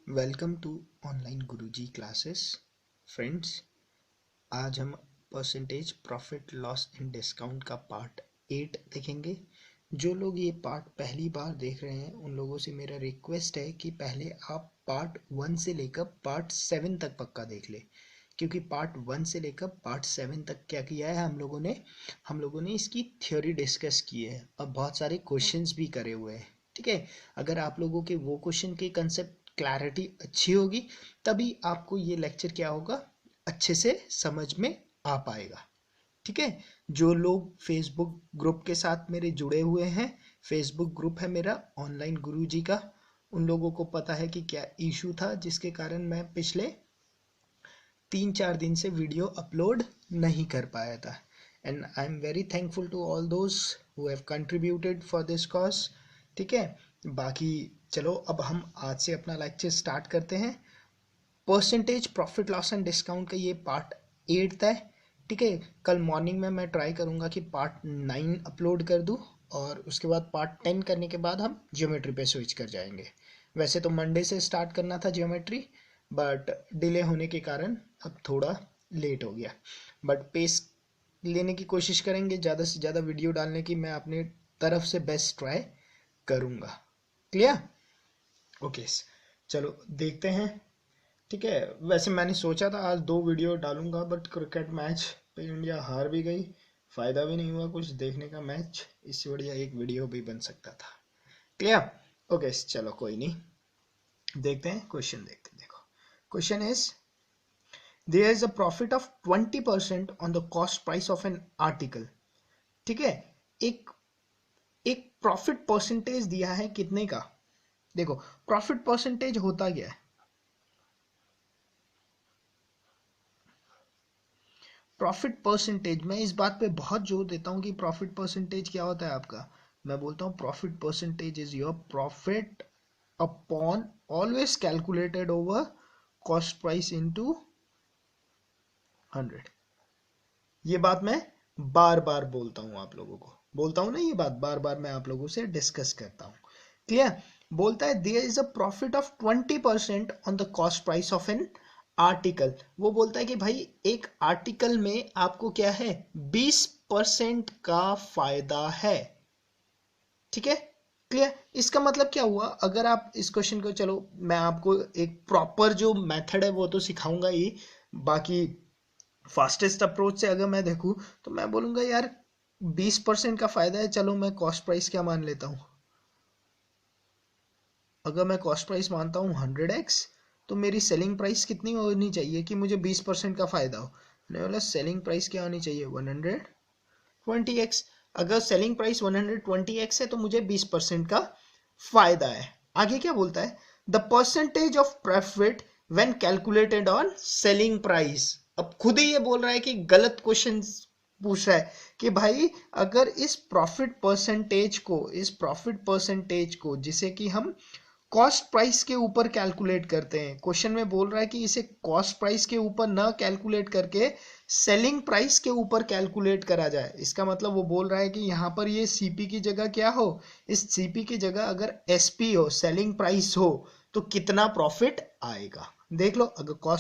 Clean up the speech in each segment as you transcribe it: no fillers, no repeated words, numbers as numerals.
Welcome to online Guruji classes. Friends, आज हम percentage profit loss and discount का part 8 देखेंगे। जो लोग ये पार्ट पहली बार देख रहे हैं उन लोगों से मेरा रिक्वेस्ट है कि पहले आप पार्ट 1 से लेकर पार्ट 7 तक पक्का देख ले, क्योंकि पार्ट 1 से लेकर पार्ट 7 तक क्या किया है हम लोगों ने इसकी थ्योरी डिस्कस की है और बहुत सारे क्वेश्चंस भी करे हुए हैं। ठीक है, अगर आप लोगों के वो क्वेश्चन के कंसेप्ट क्लैरिटी अच्छी होगी तभी आपको ये लेक्चर क्या होगा, अच्छे से समझ में आ पाएगा। ठीक है, जो लोग फेसबुक ग्रुप के साथ मेरे जुड़े हुए हैं, फेसबुक ग्रुप है मेरा ऑनलाइन गुरुजी का, उन लोगों को पता है कि क्या इशू था जिसके कारण मैं पिछले 3-4 दिन से वीडियो अपलोड नहीं कर पाया था। And I am very thankful to all those who have contributed for this cause. ठीक है, बाकी चलो अब हम आज से अपना लेक्चर स्टार्ट करते हैं। Percentage profit loss and discount का ये पार्ट 8 है। ठीक है, कल मॉर्निंग में मैं ट्राई करूँगा कि पार्ट 9 अपलोड कर दूँ और उसके बाद पार्ट 10 करने के बाद हम ज्योमेट्री पे स्विच कर जाएंगे। वैसे तो मंडे से स्टार्ट करना था ज्योमेट्री, बट डिले होने के कारण अब थोड़ा लेट हो गया। बट पेस लेने की कोशिश करेंगे, ज़्यादा से ज़्यादा वीडियो डालने की मैं अपने तरफ से बेस्ट ट्राई करूँगा। क्लियर? ओके, चलो देखते हैं। ठीक है, वैसे मैंने सोचा था आज 2 वीडियो डालूंगा, बट क्रिकेट मैच पे इंडिया हार भी गई, फायदा भी नहीं हुआ कुछ देखने का मैच, इससे बढ़िया एक वीडियो भी बन सकता था। क्लियर? ओके, चलो कोई नहीं, देखते हैं क्वेश्चन। देखते हैं, देखो question is there is a profit of 20% on the cost price of an article. ठीक है, एक एक प्रॉफिट परसेंटेज दिया है कितने का। देखो प्रॉफिट परसेंटेज होता क्या है, प्रॉफिट परसेंटेज, मैं इस बात पे बहुत जोर देता हूँ कि प्रॉफिट परसेंटेज क्या होता है आपका। मैं बोलता हूँ profit percentage is your profit upon always calculated over cost price into 100। ये बात मैं बार बार बोलता हूँ, आप लोगों को बोलता हूँ ना, ये बात बार बार मैं आप लोगों से डिस्कस करता हूँ। क्लियर? बोलता है there is a profit of 20% on the cost price of an article. वो बोलता है कि भाई एक आर्टिकल में आपको क्या है, 20% का फायदा है। ठीक है, क्लियर? इसका मतलब क्या हुआ, अगर आप इस क्वेश्चन को, चलो मैं आपको एक प्रॉपर जो मेथड है वो तो सिखाऊंगा ही, बाकी फास्टेस्ट अप्रोच से अगर मैं देखूं तो मैं बोलूंगा यार 20% का फायदा है, चलो मैं कॉस्ट प्राइस क्या मान लेता हूं। अगर मैं कॉस्ट प्राइस मानता हूँ 100x, तो मेरी सेलिंग प्राइस कितनी होनी चाहिए कि मुझे 20% का फायदा हो। मैंने बोला सेलिंग प्राइस क्या होनी चाहिए, 120x। अगर सेलिंग प्राइस 120x है तो मुझे 20% का फायदा है। आगे क्या बोलता है, the percentage of profit when calculated on selling price. अब खुद ही ये बोल रहा है कि गलत क्वेश्चन पूछ रहा है कि भाई अगर इस प्रॉफिट परसेंटेज को जिसे कि हम कॉस्ट प्राइस के ऊपर कैलकुलेट करते हैं, क्वेश्चन में बोल रहा है कि इसे कॉस्ट प्राइस के ऊपर ना कैलकुलेट करके सेलिंग प्राइस के ऊपर कैलकुलेट करा जाए। इसका मतलब वो बोल रहा है कि यहाँ पर ये सीपी की जगह क्या हो, इस सीपी की जगह अगर एसपी हो, सेलिंग प्राइस हो, तो कितना प्रॉफिट आएगा। देख लो, अगर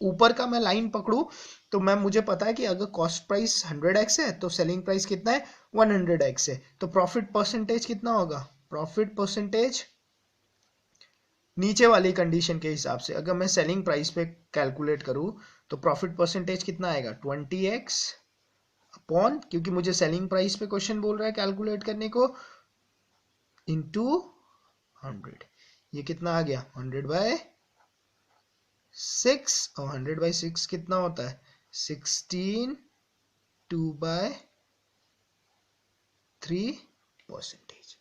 ऊपर का मैं लाइन पकड़ू तो मुझे पता है कि अगर कॉस्ट प्राइस 100x है तो सेलिंग प्राइस कितना है, 100x है, तो प्रॉफिट परसेंटेज कितना होगा। प्रॉफिट परसेंटेज नीचे वाली कंडीशन के हिसाब से अगर मैं सेलिंग प्राइस पे कैलकुलेट करूं तो प्रॉफिट परसेंटेज कितना आएगा, 20x अपॉन, क्योंकि मुझे सेलिंग प्राइस पे क्वेश्चन बोल रहा है कैलकुलेट करने को, इनटू 100। ये कितना आ गया, 100/6, और 100/6 कितना होता है, 16, 2/3 परसेंटेज।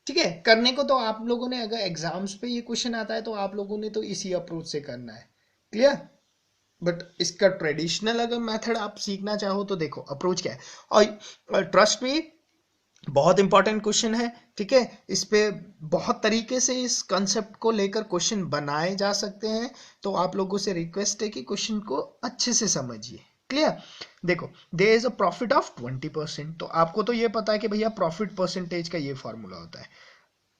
ठीक है, करने को तो आप लोगों ने, अगर एग्जाम्स पे ये क्वेश्चन आता है तो आप लोगों ने तो इसी अप्रोच से करना है। क्लियर? बट इसका ट्रेडिशनल अगर मेथड आप सीखना चाहो तो देखो अप्रोच क्या है, और ट्रस्ट मी बहुत इंपॉर्टेंट क्वेश्चन है। ठीक है, इस पे बहुत तरीके से इस कंसेप्ट को लेकर क्वेश्चन बनाए जा सकते हैं, तो आप लोगों से रिक्वेस्ट है कि क्वेश्चन को अच्छे से समझिए। क्लियर? देखो there is a profit of 20%, तो आपको तो ये पता है कि भैया प्रॉफिट परसेंटेज का ये फॉर्मूला होता है।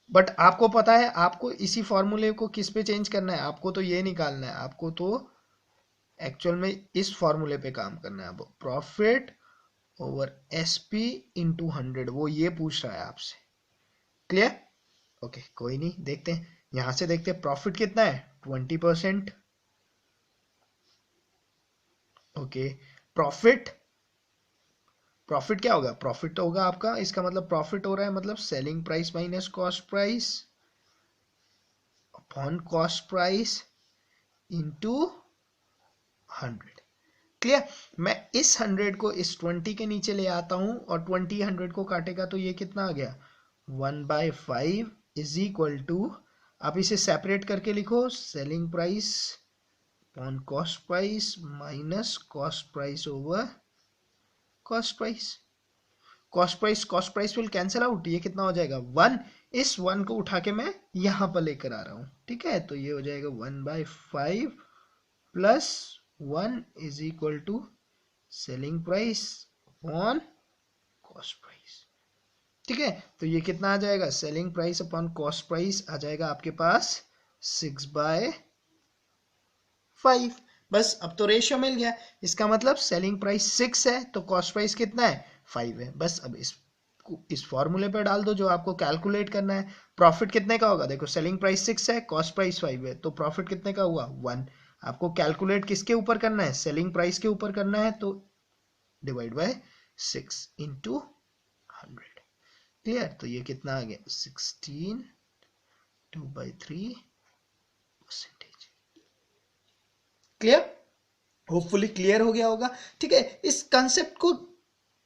बट आपको पता है आपको इसी फॉर्मूले को किस पे चेंज करना है, आपको तो ये निकालना है, आपको तो एक्चुअल में इस फॉर्मूले पे काम करना है। अब प्रॉफिट ओवर एसपी इंटू 100, वो ये पूछ रहा है आपसे। क्लियर? ओके, कोई नहीं, देखते हैं यहां से, देखते हैं प्रॉफिट कितना है 20%। ओके, प्रॉफिट प्रॉफिट क्या होगा, प्रॉफिट होगा आपका, इसका मतलब प्रॉफिट हो रहा है मतलब selling price minus cost price upon cost price into 100। Clear? मैं इस 100 को इस 20 के नीचे ले आता हूं और 20 100 को काटेगा तो ये कितना आ गया 1/5 इज इक्वल टू, आप इसे सेपरेट करके लिखो, selling price upon cost price minus cost price over cost price. Cost price will cancel out, ये कितना हो जाएगा 1, इस 1 को उठा के मैं यहां पर लेकर आ रहा हूं। ठीक है, तो ये हो जाएगा 1/5 plus 1 is equal to selling price upon cost price. ठीक है, तो ये कितना आ जाएगा, selling price upon cost price आ जाएगा आपके पास 6/5। बस अब तो रेशियो मिल गया, इसका मतलब सेलिंग प्राइस 6 है तो कॉस्ट प्राइस कितना है 5 है। बस अब इस फॉर्मूले पर डाल दो जो आपको कैलकुलेट करना है। प्रॉफिट कितने का होगा, देखो सेलिंग प्राइस 6 है, कॉस्ट प्राइस 5 है, तो प्रॉफिट कितने का हुआ 1। आपको कैलकुलेट किसके ऊपर करना है, सेलिंग प्राइस के ऊपर करना है, तो डिवाइड बाय 6 इंटू 100। क्लियर? तो ये कितना आ गया 16 2/3 परसेंटेज। क्लियर? होपफुली क्लियर हो गया होगा। ठीक है, इस कंसेप्ट को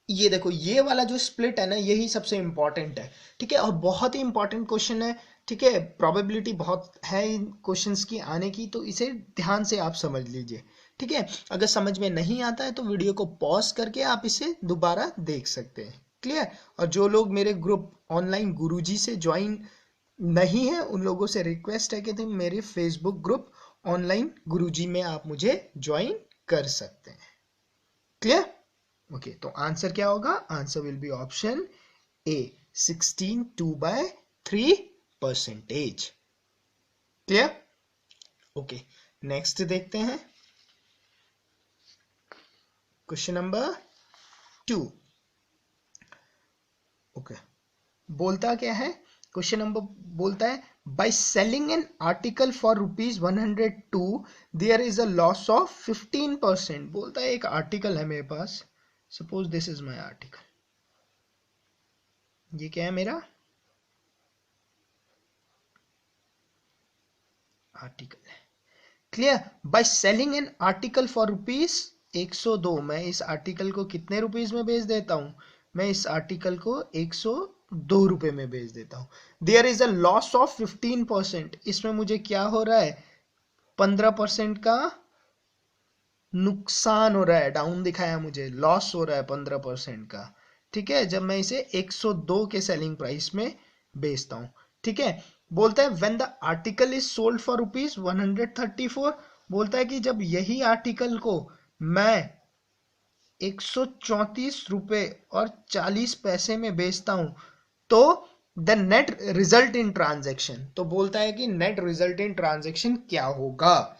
ये देखो, ये वाला जो स्प्लिट है ना, यही सबसे इंपॉर्टेंट है। ठीक है, और बहुत ही इंपॉर्टेंट क्वेश्चन है। ठीक है, प्रोबेबिलिटी बहुत है इन क्वेश्चंस की आने की, तो इसे ध्यान से आप समझ लीजिए। ठीक है, अगर समझ में नहीं आता है तो वीडियो को पॉज करके आप इसे दोबारा देख सकते हैं। क्लियर? और जो लोग मेरे ग्रुप ऑनलाइन गुरुजी से ज्वाइन नहीं है, उन लोगों से रिक्वेस्ट है कि तुम मेरे फेसबुक ग्रुप ऑनलाइन गुरुजी में आप मुझे ज्वाइन कर सकते हैं। क्लियर? ओके, तो आंसर क्या होगा, answer will be option A, 16 2/3 percentage. Clear? Okay, next देखते हैं क्वेश्चन नंबर 2। ओके, बोलता क्या है क्वेश्चन नंबर, बोलता है by selling an article for ₹102 there is a loss of 15%। बोलता है एक आर्टिकल है मेरे पास, suppose this is my article, ये क्या है मेरा आर्टिकल है। Clear? By selling an article for ₹102, मैं इस आर्टिकल को कितने रुपीज में बेच देता हूं, मैं इस आर्टिकल को 102 रुपए में बेच देता हूं। There is a loss of 15%, इसमें मुझे क्या हो रहा है 15% का नुकसान हो रहा है, डाउन दिखाया मुझे, लॉस हो रहा है 15% का। ठीक है, जब मैं इसे 102 के सेलिंग प्राइस में बेचता हूं। ठीक है, बोलता है when the article is sold for ₹134, बोलता है कि जब यही आर्टिकल को मैं 134 रुपए और 40 पैसे में बेचता हूं, तो the net result in transaction, तो बोलता है कि नेट रिजल्ट इन ट्रांजेक्शन क्या होगा।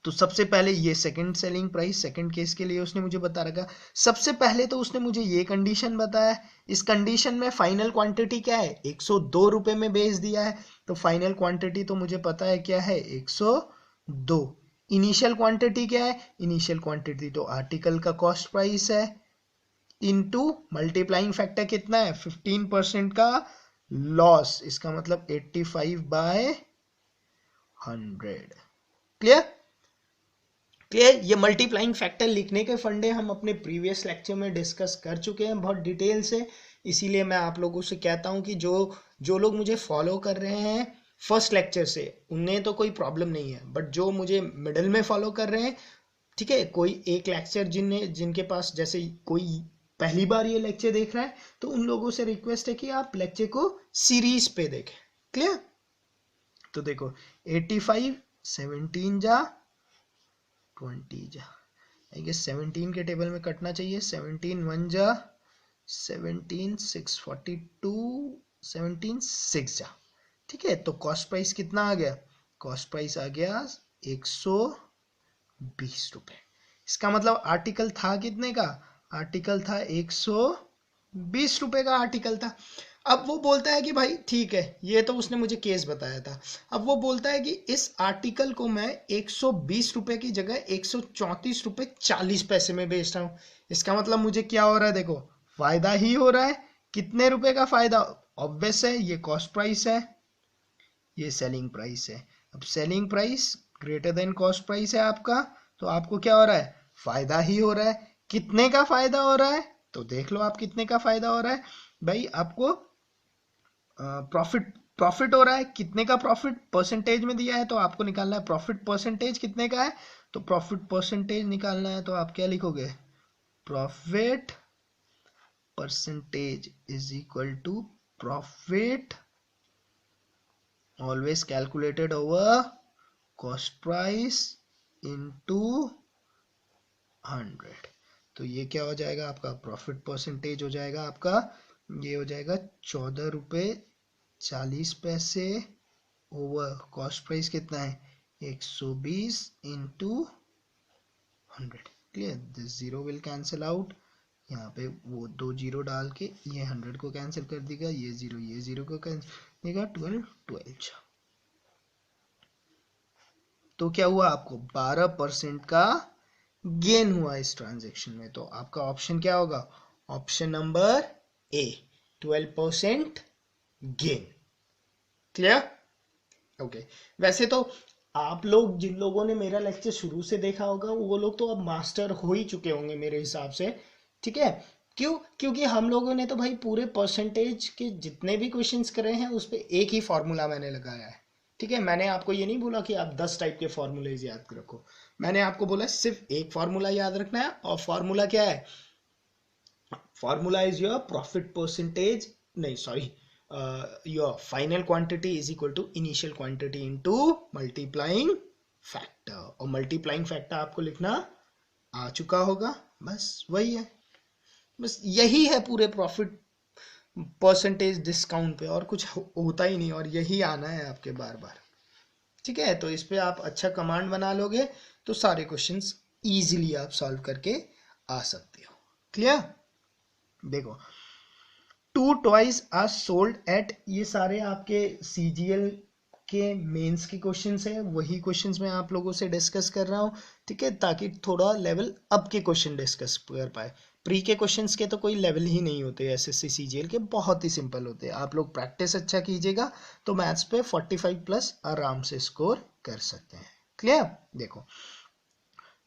तो सबसे पहले ये second selling price, second case के लिए उसने मुझे बता रखा। सबसे पहले तो उसने मुझे ये कंडीशन बताया, इस कंडीशन में फाइनल क्वांटिटी क्या है 102 रुपए में बेच दिया है, तो फाइनल क्वांटिटी तो मुझे पता है क्या है 102। इनिशियल क्वांटिटी क्या है, इनिशियल क्वांटिटी तो आर्टिकल का कॉस्ट प्राइस है, इनटू मल्टीप्लाइंग फैक्टर कितना है 15% का लॉस, इसका मतलब 85/100। क्लियर? क्लियर? ये मल्टीप्लाइंग फैक्टर लिखने के फंडे हम अपने प्रीवियस लेक्चर में डिस्कस कर चुके हैं बहुत डिटेल से, इसीलिए मैं आप लोगों से कहता हूं कि जो जो लोग मुझे फॉलो कर रहे हैं फर्स्ट लेक्चर से, उन्हें तो कोई प्रॉब्लम नहीं है, बट जो मुझे मिडिल में फॉलो कर रहे हैं, ठीक है, कोई एक लेक्चर जिनके पास जैसे कोई पहली बार ये लेक्चर देख रहा है, तो उन लोगों से रिक्वेस्ट है कि आप लेक्चर को सीरीज पे देखें। क्लियर? तो देखो 85 17 जा 20 जा, आई गेस 17 के टेबल में कटना चाहिए, 17 1 जा 17 642 17 जा। ठीक है, तो कॉस्ट प्राइस कितना आ गया? कॉस्ट प्राइस आ गया 120 रुपए। इसका मतलब आर्टिकल था कितने का? आर्टिकल था 120 रुपए का आर्टिकल था। अब वो बोलता है कि भाई ठीक है, ये तो उसने मुझे केस बताया था। अब वो बोलता है कि इस आर्टिकल को मैं 120 रुपए की जगह 134 रुपए 40 पैसे में बेच रहा हूँ। इसका मतलब मुझे क्या हो रहा है? देखो, फायदा ही हो रहा है। कितने रुपए का फायदा? ऑब्वियस है, ये कॉस्ट प्राइस है, ये सेलिंग प्राइस है। अब selling price greater than cost price है आपका, तो आपको क्या हो रहा है? फायदा ही हो रहा है। कितने का फायदा हो रहा है? तो देख लो आप कितने का फायदा हो रहा है। भाई आपको प्रॉफिट प्रॉफिट हो रहा है। कितने का प्रॉफिट परसेंटेज में दिया है, तो आपको निकालना है प्रॉफिट परसेंटेज कितने का है। तो प्रॉफिट परसेंटेज निकालना है, तो आप क्या लिखोगे? Profit percentage is equal to profit always calculated over cost price into 100। तो ये क्या हो जाएगा आपका? प्रॉफिट परसेंटेज हो जाएगा आपका, ये हो जाएगा 14 रुपए 40 पैसे ओवर कॉस्ट प्राइस कितना है? 120 into 100। Clear? This zero will cancel out. यहाँ पे वो 2 जीरो डाल के ये 100 को कैंसिल कर देगा, ये जीरो को कैंसिल देगा, 12 तो क्या हुआ? आपको 12% का गेन हुआ इस ट्रांजेक्शन में। तो आपका ऑप्शन क्या होगा? Option number A, 12% gain. Clear? Okay. वैसे तो आप लोग, जिन लोगों ने मेरा लेक्चर शुरू से देखा होगा, वो लोग तो अब मास्टर हो ही चुके होंगे मेरे हिसाब से। ठीक है? क्यों? क्योंकि हम लोगों ने तो भाई पूरे परसेंटेज के जितने भी क्वेश्चंस करे हैं उस पर एक ही फॉर्मूला मैंने लगाया है। ठीक है, मैंने आपको ये नहीं बोला कि आप 10 टाइप के फॉर्मूलेज याद रखो। मैंने आपको बोला सिर्फ एक फॉर्मूला याद रखना है, और फॉर्मूला क्या है? Formula is your profit percentage, नहीं sorry, your final quantity is equal to initial quantity into multiplying factor। और multiplying factor आपको लिखना आ चुका होगा। बस वही है, बस यही है पूरे प्रॉफिट परसेंटेज डिस्काउंट पे, और कुछ होता ही नहीं, और यही आना है आपके बार बार। ठीक है, तो इस पे आप अच्छा कमांड बना लोगे तो सारे क्वेश्चंस इजीली आप सॉल्व करके आ सकते हो। क्लियर? देखो, 2 टॉयज आर सोल्ड एट, ये सारे आपके सीजीएल के मेंस के क्वेश्चंस है, वही क्वेश्चंस मैं आप लोगों से डिस्कस कर रहा हूँ। ठीक है, ताकि थोड़ा लेवल अप के क्वेश्चन डिस्कस कर पाए। प्री के क्वेश्चंस के तो कोई लेवल ही नहीं होते, एसएससी सीजीएल के बहुत ही सिंपल होते हैं। आप लोग प्रैक्टिस अच्छा कीजिएगा तो मैथ्स पे 45+ आराम से स्कोर कर सकते हैं। क्लियर? देखो,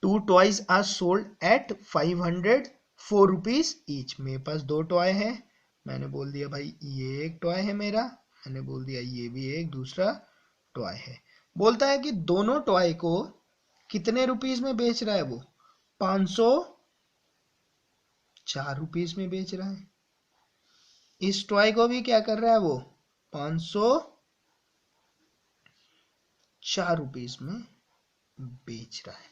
2 toys are sold at 504 rupees each. मेरे पास 2 टॉय है, मैंने बोल दिया भाई ये एक टॉय है मेरा, मैंने बोल दिया ये भी एक दूसरा टॉय है। बोलता है कि दोनों टॉय को कितने रुपीज में बेच रहा है वो? 504 रुपीज में बेच रहा है। इस टॉय को भी क्या कर रहा है वो? 504 रुपीज में बेच रहा है।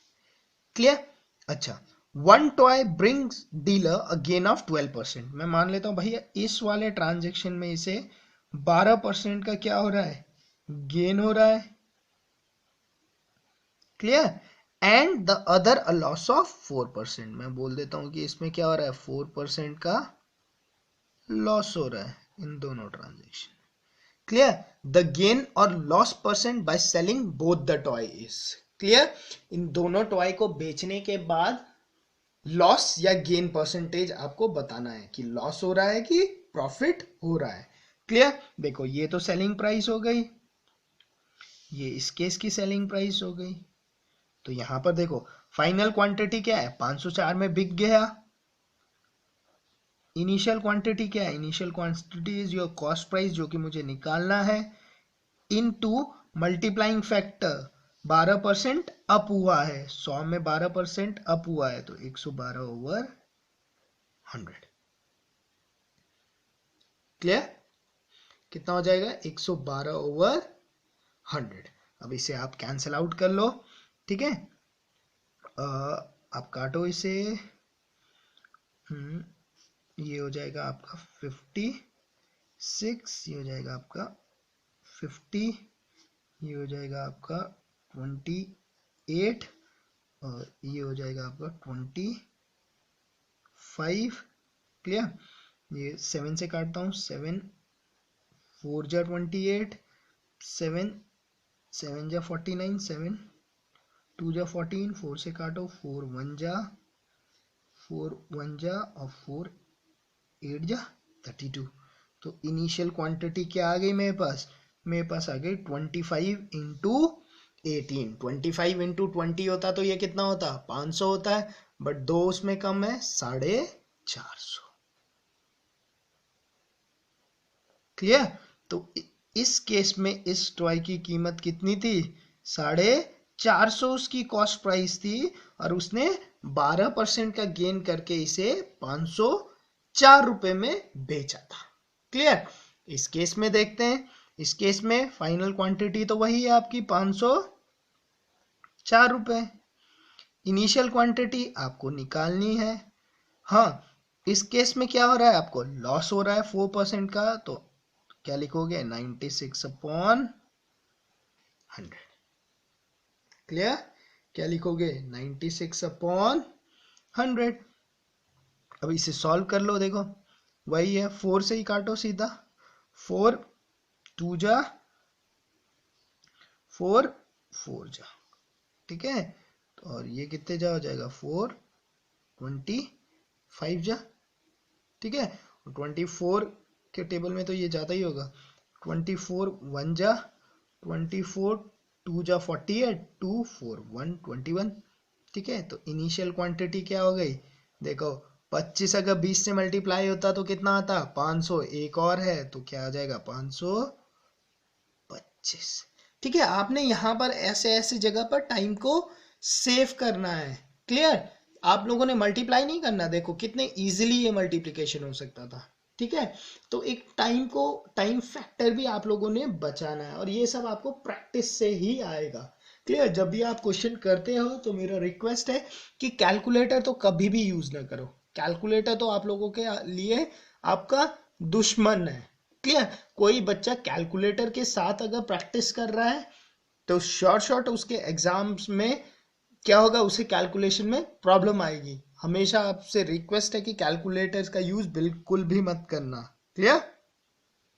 क्लियर? अच्छा, 1 toy brings dealer a gain of 12%। मैं मान लेता हूं भैया इस वाले ट्रांजेक्शन में इसे 12% का क्या हो रहा है? गेन हो रहा है। Clear? And the other a loss of 4%। मैं बोल देता हूं कि इसमें क्या हो रहा है? 4% का लॉस हो रहा है इन दोनों ट्रांजेक्शन। क्लियर? द गेन और loss percent by selling both the toy is. Clear? इन दोनों टॉय को बेचने के बाद लॉस या गेन परसेंटेज आपको बताना है कि लॉस हो रहा है कि प्रॉफिट हो रहा है। क्लियर? देखो, ये तो सेलिंग प्राइस हो गई, ये इस केस की सेलिंग प्राइस हो गई। तो यहां पर देखो, फाइनल क्वांटिटी क्या है? 504 में बिक गया। इनिशियल क्वांटिटी क्या है? Initial quantity is your cost price, जो कि मुझे निकालना है, इनटू मल्टीप्लाइंग फैक्टर 12% अप हुआ है, 100 में 12% अप हुआ है, तो 112 ओवर 100। क्लियर? कितना हो जाएगा? 112 ओवर 100। अब इसे आप कैंसिल आउट कर लो। ठीक है, आप काटो इसे। ये हो जाएगा आपका 50, 6, ये हो जाएगा आपका 50, ये हो जाएगा आपका 28 और ये हो जाएगा आपका 25। क्लियर। ये 7 से काटता हूँ, 7 4 जा 28, 7 7 जा 49, 7 2 जा 14, 4 से काटो, 4 1 जा और 4 8 जा 32। तो इनिशियल क्वांटिटी क्या आ गई मेरे पास? मेरे पास आ गई 25 इंटू 18। 25 इंटू 20 होता तो ये कितना होता? 500 होता है, बट 2 उसमें कम है, 450। क्लियर। तो इस केस में इस टॉय की कीमत कितनी थी? 450 उसकी कॉस्ट प्राइस थी और उसने 12% का गेन करके इसे 504 रुपए में बेचा था। क्लियर। इस केस में देखते हैं, इस केस में फाइनल क्वांटिटी तो वही है आपकी 504 रुपए। इनिशियल क्वांटिटी आपको निकालनी है। हाँ, इस केस में क्या हो रहा है? आपको लॉस हो रहा है 4% का, तो क्या लिखोगे? 96/100। क्लियर। क्या लिखोगे? 96/100। अब इसे सॉल्व कर लो, देखो वही है, 4 से ही काटो सीधा, 4 2 जा 4 4 जा, ठीक है। और ये कितने जा हो जाएगा? 4 25 जा, ठीक है। 24 के टेबल में तो ये ज़्यादा ही होगा। 24 1 जा 24 2 जा 48 2 4 1 21, ठीक है। तो इनिशियल क्वांटिटी क्या हो गई? देखो 25 अगर 20 से मल्टीप्लाई होता तो कितना आता? 500। एक और है तो क्या आ जाएगा? 525। ठीक है। आपने यहाँ पर ऐसे ऐसे जगह पर टाइम को सेव करना है। क्लियर। आप लोगों ने मल्टीप्लाई नहीं करना। देखो कितने इजीली ये मल्टीप्लिकेशन हो सकता था। ठीक है। तो एक टाइम फैक्टर भी आप लोगों ने बचाना है और ये सब आपको प्रैक्टिस से ही आएगा। क्लियर। जब भी आप क्वेश्चन करते हो तो मेरा रिक्वेस्ट है कि कैलकुलेटर तो कभी भी यूज ना करो। कैलकुलेटर तो आप लोगों के लिए आपका दुश्मन है। क्लियर। कोई बच्चा कैलकुलेटर के साथ अगर प्रैक्टिस कर रहा है तो शॉर्ट उसके एग्जाम्स में क्या होगा? उसे कैलकुलेशन में प्रॉब्लम आएगी। हमेशा आपसे रिक्वेस्ट है कि कैलकुलेटर का यूज बिल्कुल भी मत करना। क्लियर।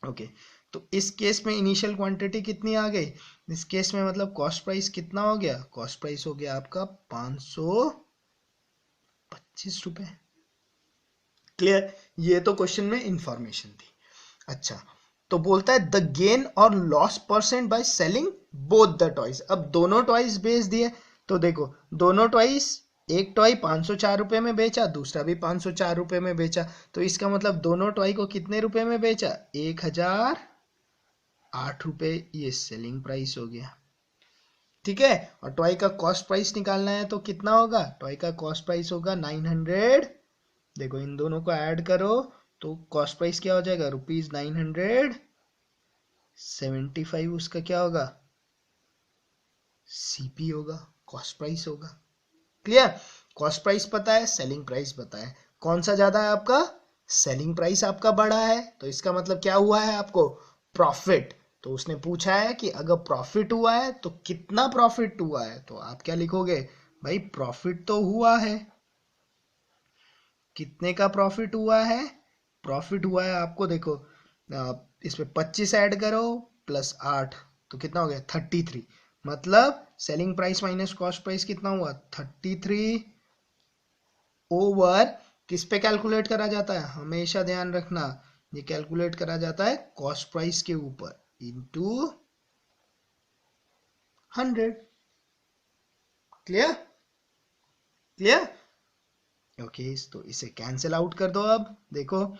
ओके। तो इस केस में इनिशियल क्वांटिटी कितनी आ गई? इस केस में मतलब कॉस्ट प्राइस कितना हो गया? कॉस्ट प्राइस हो गया आपका 525 रुपए। क्लियर। ये तो क्वेश्चन में इंफॉर्मेशन थी। अच्छा, तो बोलता है द गेन और loss percent by selling both the toys. अब दोनों टॉयज बेच दिए तो देखो दोनों टॉयज, एक टॉय 504 रुपए में बेचा, दूसरा भी 504 रुपए में बेचा, तो इसका मतलब दोनों टॉय को कितने रुपए में बेचा? 1008 रुपए ये सेलिंग प्राइस हो गया। ठीक है। और टॉय का कॉस्ट प्राइस निकालना है तो कितना होगा? टॉय का कॉस्ट प्राइस होगा 900। देखो इन दोनों को ऐड करो तो कॉस्ट प्राइस क्या हो जाएगा? ₹975। उसका क्या होगा? सीपी होगा, कॉस्ट प्राइस होगा। क्लियर। कॉस्ट प्राइस पता है, सेलिंग प्राइस पता है, कौन सा ज्यादा है आपका? सेलिंग प्राइस आपका बड़ा है, तो इसका मतलब क्या हुआ है आपको? प्रॉफिट। तो उसने पूछा है कि अगर प्रॉफिट हुआ है तो कितना प्रॉफिट हुआ है, तो आप क्या लिखोगे? भाई प्रॉफिट तो हुआ है। कितने का प्रॉफिट हुआ है? प्रॉफिट हुआ है आपको, देखो इसमें 25 ऐड करो प्लस 8 तो कितना हो गया? 33। मतलब selling price minus cost price कितना हुआ? 33 ओवर किस पे कैलकुलेट करा जाता है? हमेशा ध्यान रखना, ये कैलकुलेट करा जाता है कॉस्ट प्राइस के ऊपर इंटू 100। क्लियर। क्लियर। ओके। तो इसे कैंसिल आउट कर दो। अब देखो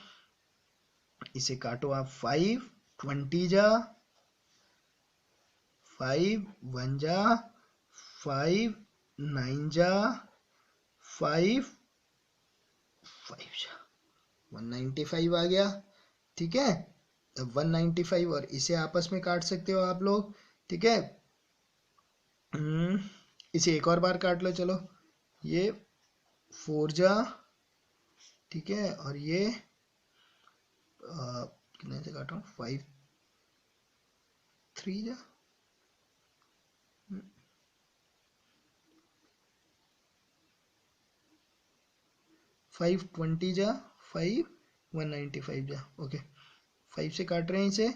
इसे काटो आप, 5 20 जा 5 1 जा 5 9 जा 5 5 जा 195 आ गया। ठीक है। अब 195 और इसे आपस में काट सकते हो आप लोग। ठीक है। इसे एक और बार काट लो। चलो ये 4 जा, ठीक है, और ये कितने से काट रहा हूँ, 5 3 जा 520 जा 5 195 जा, ओके 5 से काट रहे हैं इसे,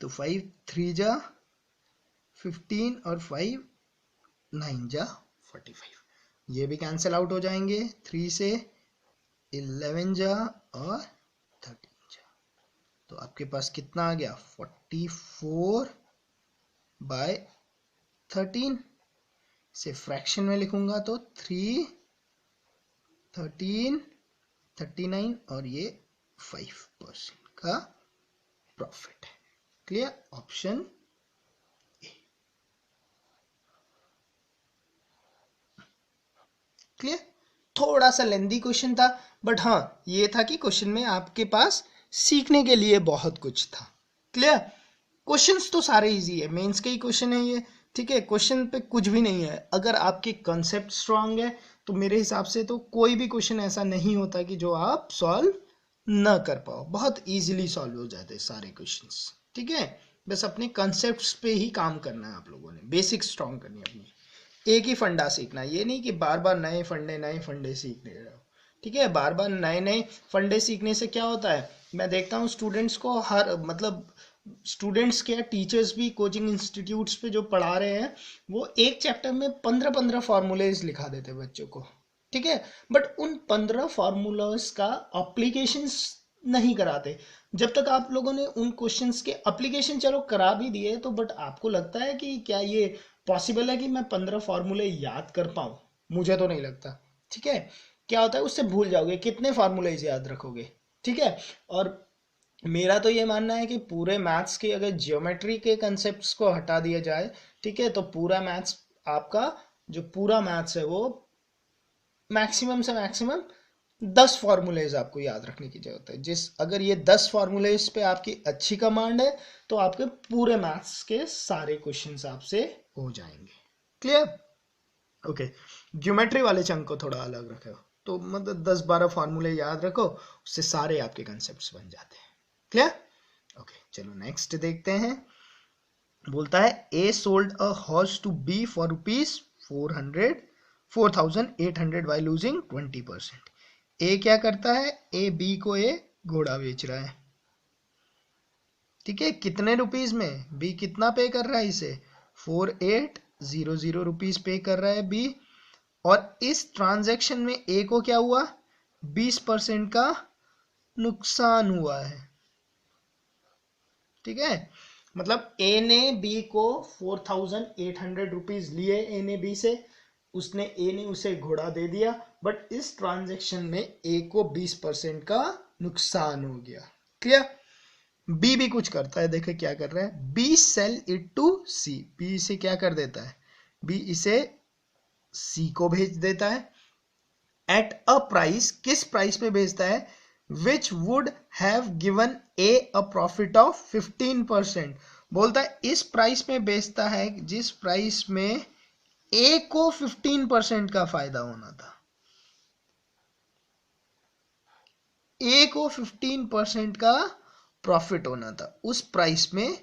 तो 5 3 जा 15 और 5 9 जा 45, ये भी कैंसिल आउट हो जाएंगे, 3 से 11 जा और 13 जा, तो आपके पास कितना आ गया 44/13, से फ्रैक्शन में लिखूंगा तो 3 13 39 और ये 5% का प्रॉफिट है। Clear, option A. क्लियर, थोड़ा सा लेंदी क्वेश्चन था, बट हाँ ये था कि क्वेश्चन में आपके पास सीखने के लिए बहुत कुछ था। क्लियर, क्वेश्चंस तो सारे इजी है, मेंस के ही क्वेश्चन है ये, ठीक है, क्वेश्चन पे कुछ भी नहीं है। अगर आपके कंसेप्ट स्ट्रांग है तो मेरे हिसाब से तो कोई भी क्वेश्चन ऐसा नहीं होता कि जो आप सॉल्व ना कर पाओ, बहुत इजीली सॉल्व हो जाते हैं सारे क्वेश्चंस। ठीक है, बस अपने कंसेप्ट्स पे ही काम करना है आप लोगों ने, बेसिक स्ट्रांग करनी है अपनी, एक ही फंडा सीखना, ये नहीं कि बार बार नए फंडे सीखने रहो। ठीक है, बार बार नए नए फंडे सीखने से क्या होता है, मैं देखता हूँ स्टूडेंट्स को, हर मतलब स्टूडेंट्स के टीचर्स भी कोचिंग इंस्टीट्यूट्स पे जो पढ़ा रहे हैं वो एक चैप्टर में 15 फार्मूलेज लिखा देते हैं बच्चों को। ठीक है, बट उन 15 फार्मूलाज का अप्लीकेशंस नहीं कराते। जब तक आप लोगों ने उन क्वेश्चंस के अप्लीकेशन चलो करा भी दिए तो बट आपको लगता है कि क्या ये पॉसिबल है कि मैं 15 फार्मूले याद कर पाऊँ? मुझे तो नहीं लगता। ठीक है, क्या होता है उससे भूल जाओगे, कितने फार्मूलेज याद रखोगे। ठीक है, और मेरा तो ये मानना है कि पूरे मैथ्स के अगर जियोमेट्री के कंसेप्ट्स को हटा दिया जाए, ठीक है, तो पूरा मैथ्स आपका जो पूरा मैथ्स है वो मैक्सिमम से मैक्सिमम 10 फार्मूलेज आपको याद रखने की जरूरत है। अगर ये 10 फार्मूलेज पे आपकी अच्छी कमांड है तो आपके पूरे मैथ्स के सारे क्वेश्चंस आपसे हो जाएंगे। क्लियर, ओके, ज्योमेट्री वाले चंक को थोड़ा अलग रखो, तो मतलब 10-12 फार्मूले याद रखो, उससे सारे आपके कंसेप्ट्स बन जाते हैं। क्लियर, ओके, चलो नेक्स्ट देखते हैं। बोलता है A sold a horse to B for ₹4,800 by losing 20%। A क्या करता है, ए बी को ए घोड़ा बेच रहा है। ठीक है, कितने रुपीज में, बी कितना पे कर रहा है इसे, 4800 रुपीज पे कर रहा है बी, और इस ट्रांजैक्शन में ए को क्या हुआ, 20% का नुकसान हुआ है। ठीक है, मतलब ए ने बी को 4800 रुपीज लिए, ए ने बी से, ए ने उसे घोड़ा दे दिया, बट इस ट्रांजैक्शन में ए को 20% का नुकसान हो गया। क्लियर, बी भी कुछ करता है, देखे क्या कर रहा है, B sell it to C, B इसे क्या कर देता है, बी इसे सी को भेज देता है, एट अ प्राइस, किस प्राइस पे भेजता है, which would have given A a profit of 15%। बोलता है इस प्राइस में बेचता है जिस प्राइस में ए को 15% का फायदा होना था, ए को 15% का प्रॉफिट होना था, उस प्राइस में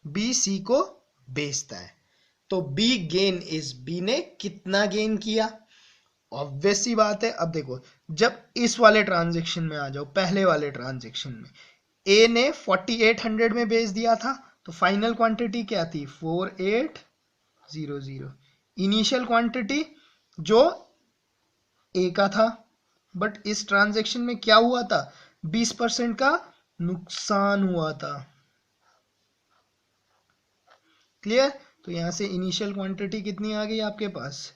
बी सी को बेचता है। तो बी गेन इज, बी ने कितना गेन किया, ऑब्वियस सी बात है। अब देखो, जब इस वाले ट्रांजेक्शन में आ जाओ, पहले वाले ट्रांजेक्शन में ए ने 4800 में बेच दिया था, तो फाइनल क्वांटिटी क्या थी, 4800, इनिशियल क्वांटिटी जो ए का था, बट इस ट्रांजेक्शन में क्या हुआ था, 20% का नुकसान हुआ था। क्लियर, तो यहां से इनिशियल क्वांटिटी कितनी आ गई आपके पास,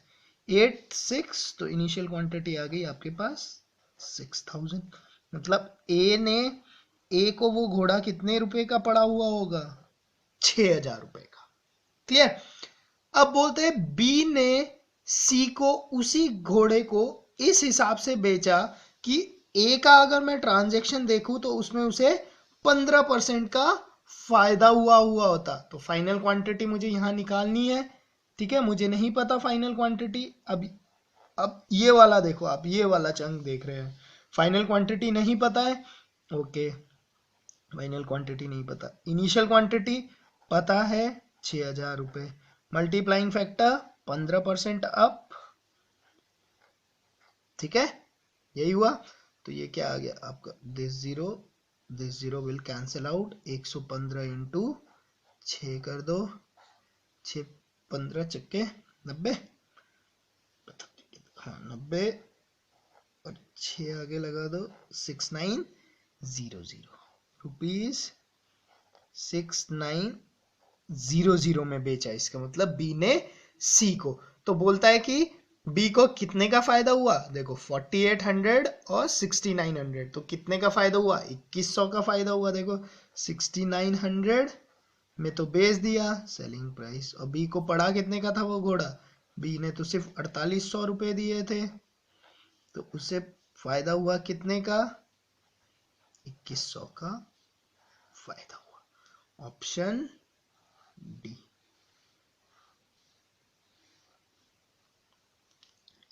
86, तो इनिशियल क्वांटिटी आ गई आपके पास 6000। मतलब ए ने, ए को वो घोड़ा कितने रुपए का पड़ा हुआ होगा, 6000 रुपए का। क्लियर, अब बोलते हैं बी ने सी को उसी घोड़े को इस हिसाब से बेचा कि ए का अगर मैं ट्रांजैक्शन देखूं तो उसमें उसे 15% का फायदा हुआ होता। तो फाइनल क्वांटिटी मुझे यहां निकालनी है। ठीक है, मुझे नहीं पता फाइनल क्वांटिटी। अब ये वाला देखो, आप ये वाला चंक देख रहे हैं, फाइनल क्वांटिटी नहीं पता है, ओके, फाइनल क्वांटिटी नहीं पता, इनिशियल क्वांटिटी पता है 6,000 रुपये, मल्टीप्लाइंग फैक्टर 15% अप, ठीक है, यही हुआ। तो ये क्या आ गया आपका, this zero will cancel out, 115 into 6 कर दो, 6 15 चक्के 90, हाँ 90, और 6 आगे लगा दो, 6900 रुपीज 6900 में बेचा, इसका मतलब बी ने सी को। तो बोलता है कि बी को कितने का फायदा हुआ, देखो 4800 और 6900, तो कितने का फायदा हुआ, 2100 का फायदा हुआ। देखो 6900 में तो बेच दिया, सेलिंग प्राइस, और बी को पड़ा कितने का था वो घोड़ा, बी ने तो सिर्फ 4800 रुपए दिए थे, तो उसे फायदा हुआ कितने का, 2100 का फायदा हुआ। Option D.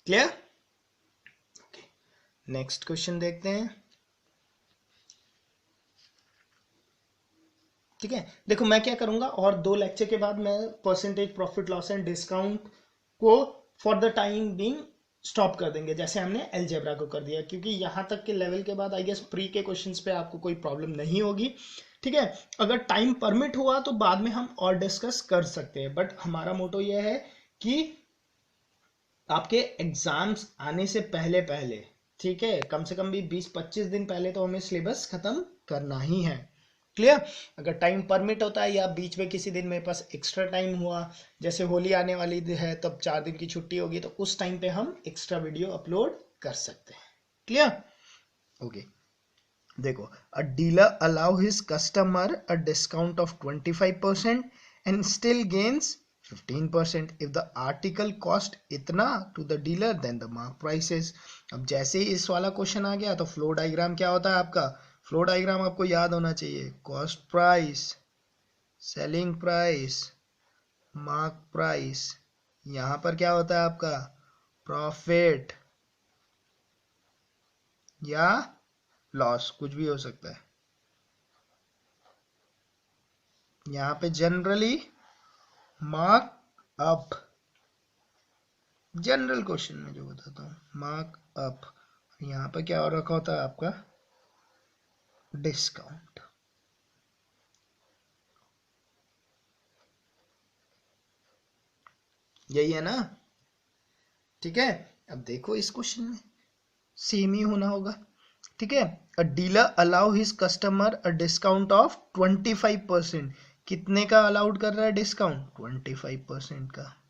Clear? Okay, next question देखते हैं। ठीक है, देखो मैं क्या करूंगा, और 2 लेक्चर के बाद मैं percentage profit loss and discount को for the time being stop कर देंगे, जैसे हमने अलजेब्रा को कर दिया, क्योंकि यहां तक के लेवल के बाद आई गेस प्री के क्वेश्चंस पे आपको कोई प्रॉब्लम नहीं होगी। ठीक है, अगर टाइम परमिट हुआ तो बाद में हम और डिस्कस कर सकते हैं, बट हमारा मोटो यह है कि आपके एग्जाम्स आने से पहले पहले, ठीक है, कम से कम भी 20-25 दिन पहले तो हमें सिलेबस खत्म करना ही है। क्लियर? अगर टाइम परमिट होता है या बीच में किसी दिन मेरे पास एक्स्ट्रा टाइम हुआ, जैसे होली आने वाली है तब 4 दिन की छुट्टी होगी, तो उस टाइम पे हम एक्स्ट्रा वीडियो अपलोड कर सकते हैं। क्लियर? ओके, देखो, अ dealer allow his customer a discount of 25% and still gains 15% if the article cost इतना to the dealer then the mark prices। अब जैसे ही इस वाला क्वेश्चन आ गया तो फ्लो डायग्राम क्या होता है आपका, फ्लो डायग्राम आपको याद होना चाहिए, cost price, selling price, mark price, यहां पर क्या होता है आपका प्रॉफिट या लॉस, कुछ भी हो सकता है। यहाँ पे generally mark up, general question में जो बताता हूँ मार्क अप, यहाँ पे क्या और रखा होता है आपका डिस्काउंट। यही है ना? ठीक है, अब देखो इस क्वेश्चन में सेम ही होना होगा। ठीक है, अ dealer allow his customer a discount of 25%, कितने का अलाउड कर रहा है डिस्काउंट, 25% का।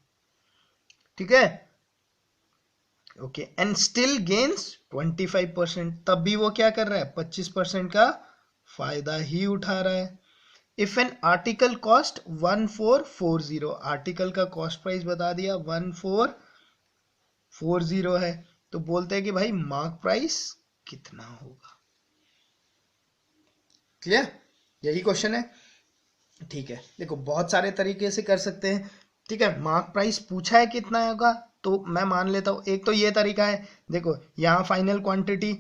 ठीक है, ओके, एंड स्टिल गेन्स 25%, तब भी वो क्या कर रहा है 25% का फायदा ही उठा रहा है। If an article cost 1440, article का कॉस्ट प्राइस बता दिया 1440 है, तो बोलते हैं कि भाई मार्क प्राइस कितना होगा। क्लियर? यही क्वेश्चन है। ठीक है, देखो बहुत सारे तरीके से कर सकते हैं। ठीक है, मार्क प्राइस पूछा है कितना होगा, तो मैं मान लेता हूँ एक तो ये तरीका है, देखो यहाँ फाइनल क्वांटिटी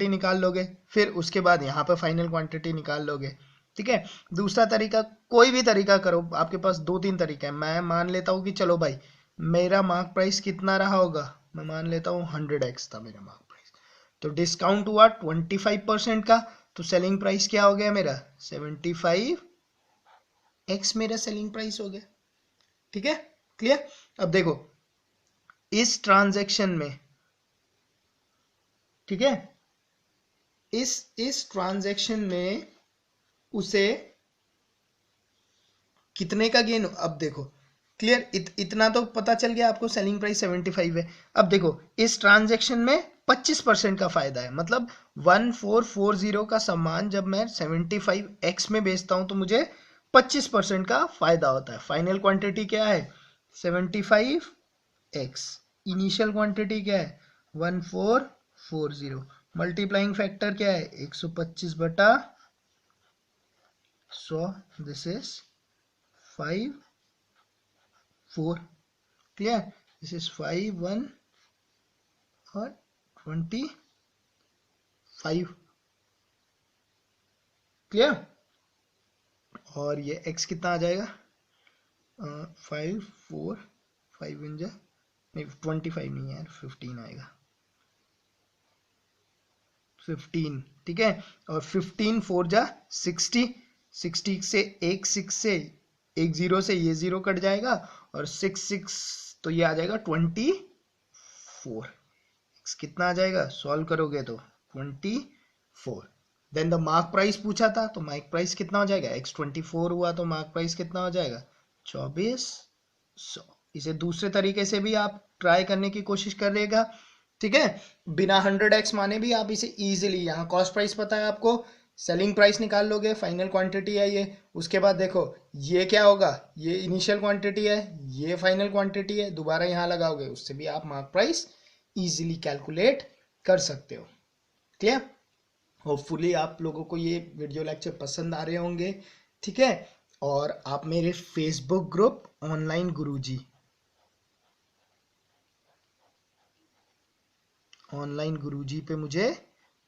निकाल लोगे, फिर उसके बाद यहाँ पे फाइनल क्वांटिटी निकाल लोगे। ठीक है, दूसरा तरीका, कोई भी तरीका करो, आपके पास 2-3 तरीका है। मैं मान लेता हूँ कि चलो भाई मेरा मार्क प्राइस कितना रहा होगा, मैं मान लेता हूँ 100x था मेरा मार्क प्राइस, तो डिस्काउंट हुआ 25% का, तो सेलिंग प्राइस क्या हो गया मेरा 75x, मेरा सेलिंग प्राइस हो गया। ठीक है, क्लियर? अब देखो इस ट्रांजैक्शन में, ठीक है, इस ट्रांजैक्शन में उसे कितने का गेन, अब देखो क्लियर, इतना तो पता चल गया आपको, सेलिंग प्राइस 75 है। अब देखो इस ट्रांजैक्शन में 25% का फायदा है, मतलब 1440 का सामान जब मैं 75x में बेचता हूं तो मुझे 25% का फायदा होता है। फाइनल क्वांटिटी क्या है 75x, इनिशियल क्वांटिटी क्या है 1440, मल्टीप्लाइंग फैक्टर क्या है 125/100, this is 5 4, clear, this is 5 1 और 25। क्लियर। और ये x कितना आ जाएगा, 5 4 5 इन जा नहीं 25 नहीं यार 15 आएगा, 15 ठीक है। और 15 4 जा 60, 60 से एक 6 से एक 0 से ये 0 कट जाएगा और 6 6 तो ये आ जाएगा 24। x कितना आ जाएगा, सॉल्व करोगे तो 24। देन द मार्क प्राइस पूछा था, तो मार्क प्राइस कितना हो जाएगा, x 24 हुआ तो मार्क प्राइस कितना हो जाएगा 2400। इसे दूसरे तरीके से भी आप ट्राई करने की कोशिश करिएगा, ठीक है। बिना 100x माने भी आप इसे इजीली, यहाँ कॉस्ट प्राइस पता है आपको, सेलिंग प्राइस निकाल लोगे, फाइनल क्वांटिटी है ये, उसके बाद देखो ये क्या होगा, ये इनिशियल क्वांटिटी है, ये फाइनल क्वांटिटी है, दोबारा यहाँ लगाओगे, उससे भी आप मार्क प्राइस इजीली कैलकुलेट कर सकते हो। क्लियर। होपफुली आप लोगों को ये वीडियो लेक्चर पसंद आ रहे होंगे, ठीक है। और आप मेरे फेसबुक ग्रुप ऑनलाइन गुरुजी पे मुझे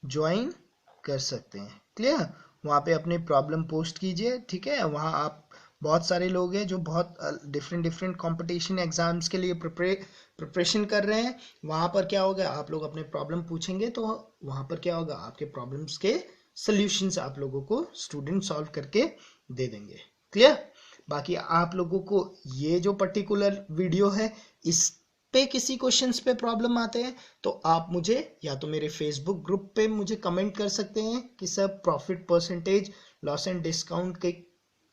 ज्वाइन कर सकते हैं। क्लियर। वहाँ पे अपने प्रॉब्लम पोस्ट कीजिए, ठीक है। वहाँ आप बहुत सारे लोग हैं जो बहुत डिफरेंट कंपटीशन एग्जाम्स के लिए प्रिपरेशन कर रहे हैं। वहाँ पर क्या होगा, आप लोग अपने प्रॉब्लम पूछेंगे तो वहाँ पर क्या होगा, आपके प्रॉब्लम्स के सॉल्यूशंस आप लोगों को स्टूडेंट सॉल्व करके दे देंगे। क्लियर। बाकी आप लोगों को ये जो पर्टिकुलर वीडियो है, इस पे किसी क्वेश्चंस पे प्रॉब्लम आते हैं तो आप मुझे या तो मेरे फेसबुक ग्रुप पे मुझे कमेंट कर सकते हैं कि sir profit percentage loss and discount के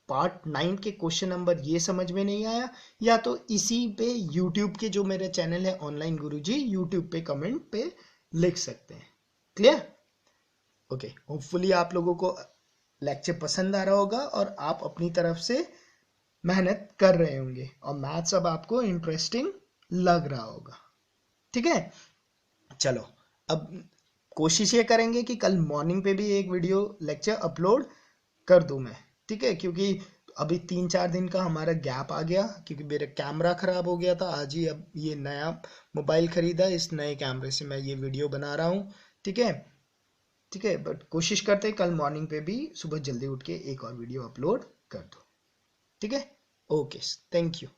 पार्ट 9 के क्वेश्चन नंबर ये समझ में नहीं आया, या तो इसी पे यूट्यूब के जो मेरा चैनल है ऑनलाइन गुरुजी, यूट्यूब पे कमेंट पे लिख सकते हैं। क्लियर। ओके, होपफुली आप लोगों को लेक्चर पसंद आ रहा होगा और आप अपनी तरफ से मेहनत कर रहे होंगे और मैथ्स अब आपको इंटरेस्टिंग लग रहा होगा, ठीक है। चलो, अब कोशिश ये करेंगे कि कल मॉर्निंग पे भी एक वीडियो लेक्चर अपलोड कर दूं मैं, ठीक है। क्योंकि अभी 3-4 दिन का हमारा गैप आ गया क्योंकि मेरा कैमरा खराब हो गया था। आज ही अब ये नया मोबाइल खरीदा, इस नए कैमरे से मैं ये वीडियो बना रहा हूँ, ठीक है। ठीक है, बट कोशिश करते हैं कल मॉर्निंग पे भी सुबह जल्दी उठ के एक और वीडियो अपलोड कर दो, ठीक है। Okay, thank you.